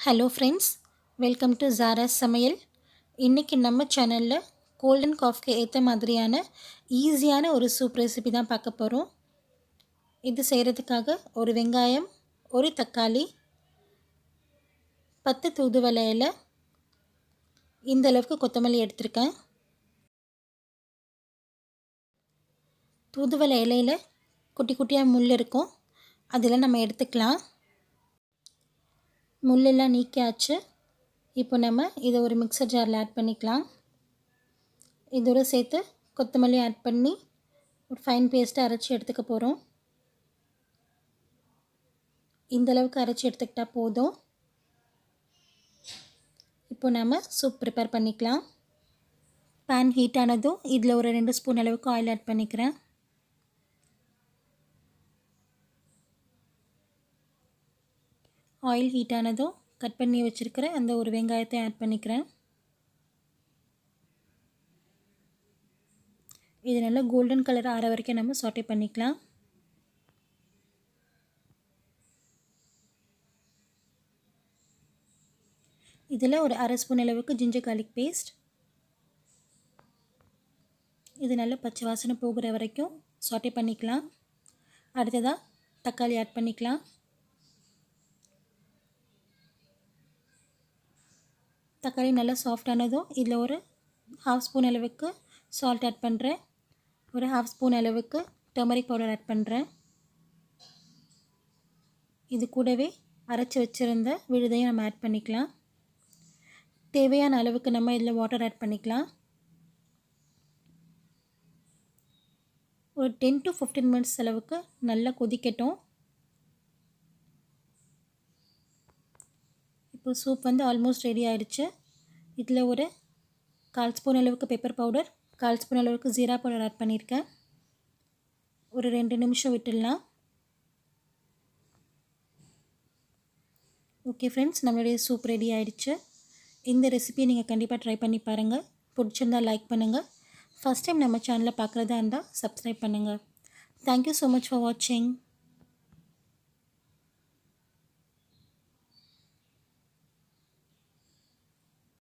Hello friends, welcome to Zara's சமையல். இன்றைக்கி நம்ம சேனலில் கோல்டன் காஃப்க்கு ஏற்ற மாதிரியான ஈஸியான ஒரு சூப் ரெசிபி தான் பார்க்க போகிறோம். இது செய்கிறதுக்காக ஒரு வெங்காயம், ஒரு தக்காளி, 10 தூதுவளை இலை, இந்த அளவுக்கு கொத்தமல்லி எடுத்திருக்கேன். தூதுவளை இலையில் குட்டி குட்டியாக முள் இருக்கும், அதில் நம்ம எடுத்துக்கலாம். முள்ளெல்லாம் நீக்கியாச்சு. இப்போ நம்ம இதை ஒரு மிக்சர் ஜாரில் ஆட் பண்ணிக்கலாம். இதோடு சேர்த்து கொத்தமல்லி ஆட் பண்ணி ஒரு ஃபைன் பேஸ்ட்டை அரைச்சி எடுத்துக்க போகிறோம். இந்தளவுக்கு அரைச்சி எடுத்துக்கிட்டால் போதும். இப்போ நம்ம சூப் ப்ரிப்பேர் பண்ணிக்கலாம். பேன் ஹீட் ஆனதும் இதில் ஒரு 2 ஸ்பூன் அளவுக்கு ஆயில் ஆட் பண்ணிக்கிறேன். ஆயில் ஹீட் ஆனதும் கட் பண்ணி வச்சுருக்கிற அந்த ஒரு வெங்காயத்தை ஆட் பண்ணிக்கிறேன். இது நல்லா கோல்டன் கலர் ஆற வரைக்கும் நம்ம சாட்டே பண்ணிக்கலாம். இதில் ஒரு 1/2 ஸ்பூன் அளவுக்கு ஜிஞ்சர் கார்லிக் பேஸ்ட், இது நல்லா பச்சை வாசனை போகிற வரைக்கும் சாட்டே பண்ணிக்கலாம். அடுத்ததாக தக்காளி ஆட் பண்ணிக்கலாம். தக்காளி நல்லா சாஃப்டானதும் இதில் ஒரு 1/2 ஸ்பூன் அளவுக்கு சால்ட் ஆட் பண்ணுறேன். ஒரு 1/2 ஸ்பூன் அளவுக்கு டர்மரிக் பவுடர் ஆட் பண்ணுறேன். இது கூடவே அரைச்சி வச்சுருந்த விழுதையும் நம்ம ஆட் பண்ணிக்கலாம். தேவையான அளவுக்கு நம்ம இதில் வாட்டர் ஆட் பண்ணிக்கலாம். ஒரு 10 to 15 மினிட்ஸ் அளவுக்கு நல்லா கொதிக்கட்டும். இப்போ சூப் ஆல்மோஸ்ட் ரெடி ஆகிடுச்சு. இதில் ஒரு 1/4 ஸ்பூன் அளவுக்கு பெப்பர் பவுடர், 1/4 ஸ்பூன் அளவுக்கு ஜீரா பவுடர் ஆட் பண்ணியிருக்கேன். ஒரு 2 நிமிஷம் விட்டுடலாம். ஓகே ஃப்ரெண்ட்ஸ், நம்மளுடைய சூப் ரெடி ஆகிடுச்சு. இந்த ரெசிபியை நீங்கள் கண்டிப்பாக ட்ரை பண்ணி பாருங்கள். பிடிச்சிருந்தால் லைக் பண்ணுங்கள். ஃபஸ்ட் டைம் நம்ம சேனலை பார்க்குறதா இருந்தால் சப்ஸ்கிரைப் பண்ணுங்கள். தேங்க்யூ ஸோ மச் ஃபார் வாட்சிங்.